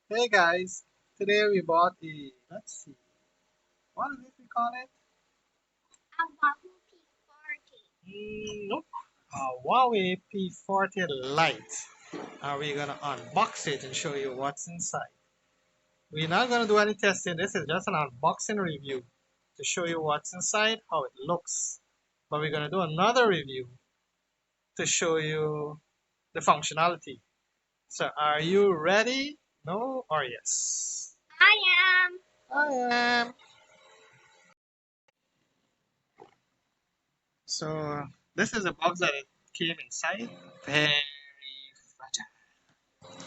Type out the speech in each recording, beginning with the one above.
Hey guys, today we bought a, let's see, what is it we call it? Huawei P40. Nope, a Huawei P40 Lite. Are we gonna unbox it and show you what's inside? We're not gonna do any testing, this is just an unboxing review to show you what's inside, how it looks. But we're gonna do another review to show you the functionality. So are you ready? No or yes? I am. I am. So this is a box that it came inside. Very fragile.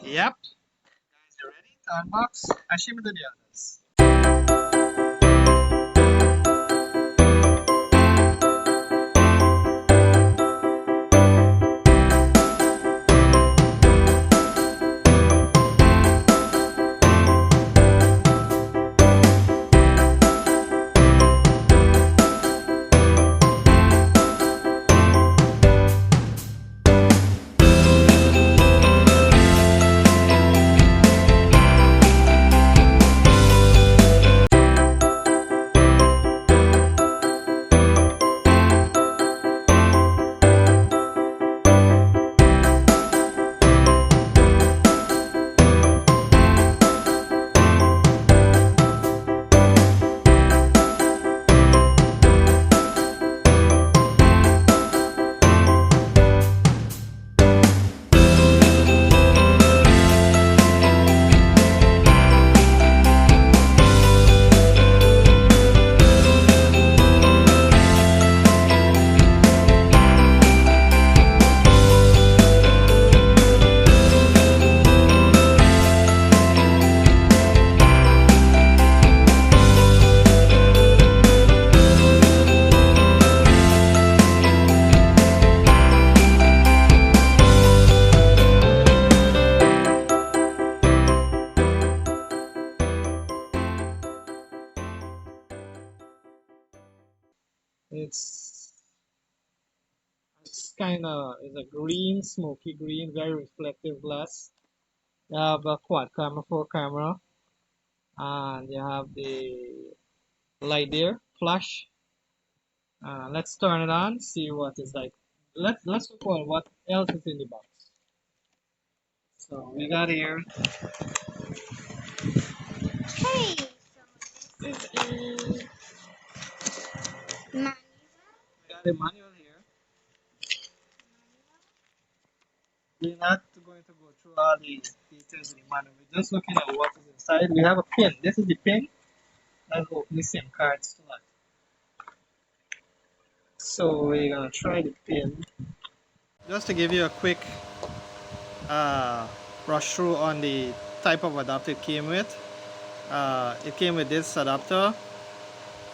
Yep. Guys, you ready to unbox? Ashimi to the others. It's it's a green, smoky green, very reflective glass. You have a quad camera, 4 camera, and you have the light there, flash. Let's turn it on, see what it's like. Let's look at what else is in the box. So we got here. Okay, so this is a manual. We got a manual here. We're not going to go through all the details in the manual. We're just looking at what is inside. We have a pin. This is the pin. Let's open the SIM card slot. So we're gonna try the pin. Just to give you a quick uh, brush through on the type of adapter it came with. It came with this adapter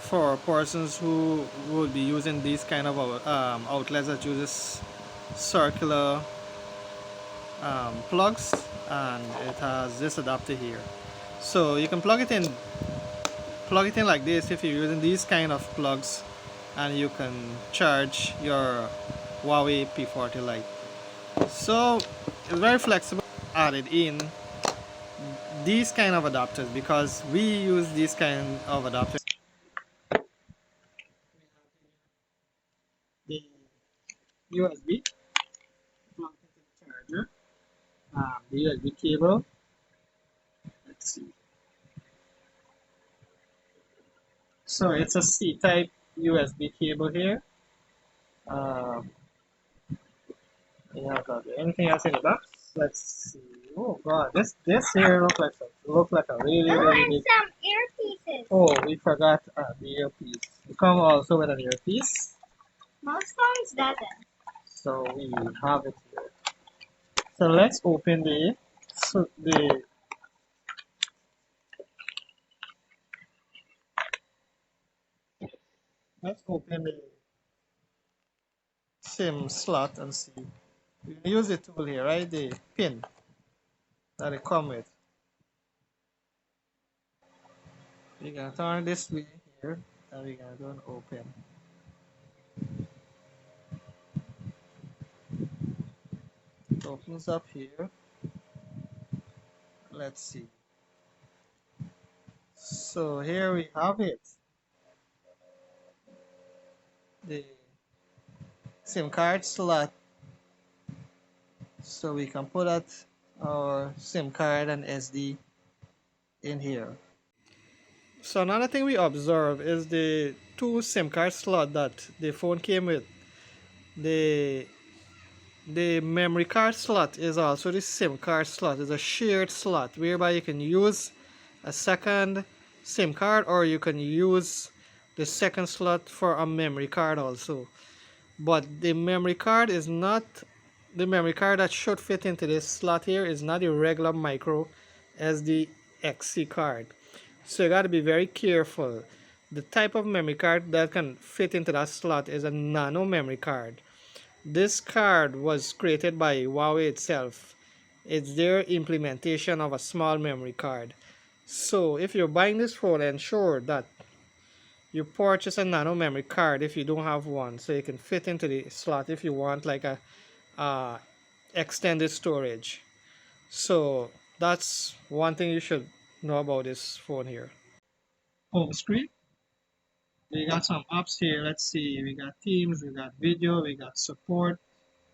for persons who would be using these kind of outlets that uses circular plugs, and it has this adapter here. So you can plug it in like this if you're using these kind of plugs, and you can charge your Huawei P40 Lite. So it's very flexible. Added in these kind of adapters because we use these kind of adapters. The USB plug into the charger, the USB cable. Let's see. So it's a C-type USB cable here. Um, yeah, got anything else in the box? Let's see. Oh god, this here look like a really Oh, really and big. some earpieces. Oh, we forgot the earpiece. It comes also with an earpiece, Most phones doesn't. so we have it here. So let's open the let's open the SIM slot and see. We use the tool here, right? The pin that it come with. We're gonna turn this way here, and we're gonna do an open. It opens up here. let's see. So here we have it. The SIM card slot. So we can put out our SIM card and SD in here. So another thing we observe is the two SIM card slot that the phone came with. The the memory card slot is also the SIM card slot. It's a shared slot whereby you can use a second SIM card or you can use the second slot for a memory card also. But the memory card is not the memory card that should fit into this slot here is not a regular micro SD XC card. So you got to be very careful. The type of memory card that can fit into that slot is a nano memory card. This card was created by Huawei itself. It's their implementation of a small memory card. So if you're buying this phone, ensure that you purchase a nano memory card if you don't have one, so you can fit into the slot if you want like a extended storage. So that's one thing you should know about this phone here. Home screen. We got some apps here. Let's see. We got Teams, we got video, we got support.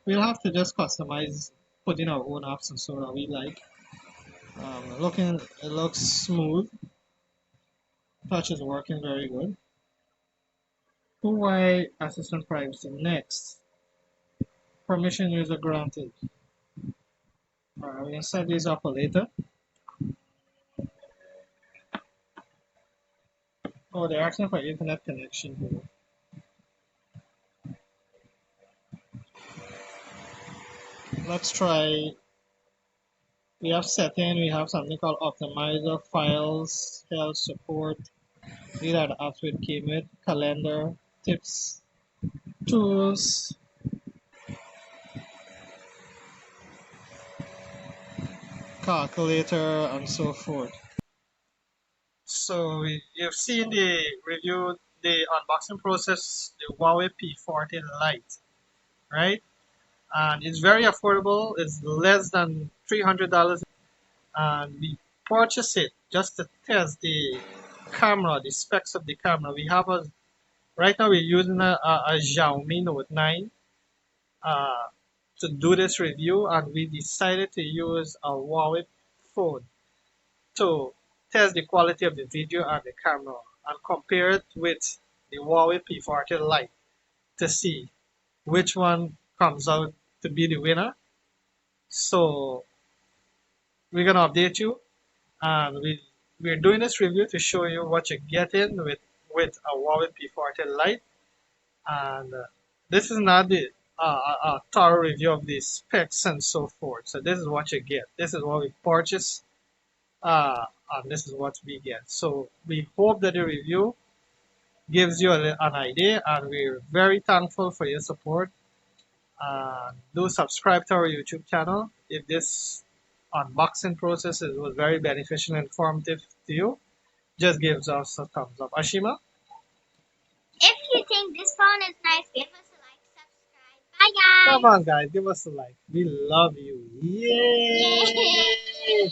We'll have to just customize, put in our own apps and so that we like. It looks smooth. Touch is working very good. Huawei Assistant Privacy. Next. Permission user granted. Alright, we can set these up for later. Oh, they're asking for internet connection here. Let's try. We have setting, we have something called optimizer, files, health support. These are the apps we came with. Calendar, tips, tools, calculator, and so forth. So you've seen the review, the unboxing process, the Huawei P40 Lite, right? And it's very affordable. It's less than $300, and we purchased it just to test the camera, the specs of the camera. We have a right now we're using a Xiaomi Note 9 uh, to do this review, and we decided to use a Huawei phone to test the quality of the video and the camera and compare it with the Huawei P40 Lite to see which one comes out to be the winner. So we're gonna update you, and we're doing this review to show you what you get in with a Huawei P40 Lite, and this is not the a thorough review of the specs and so forth. So this is what you get. This is what we purchased, and this is what we get. So we hope that the review gives you an idea, and we're very thankful for your support. Do subscribe to our YouTube channel if this unboxing process was very beneficial and informative to you. Just give us a thumbs up. Ashima, If you think this phone is nice, give us a like, subscribe. Bye, come guys. on, guys, give us a like. We love you. Yay! Yay!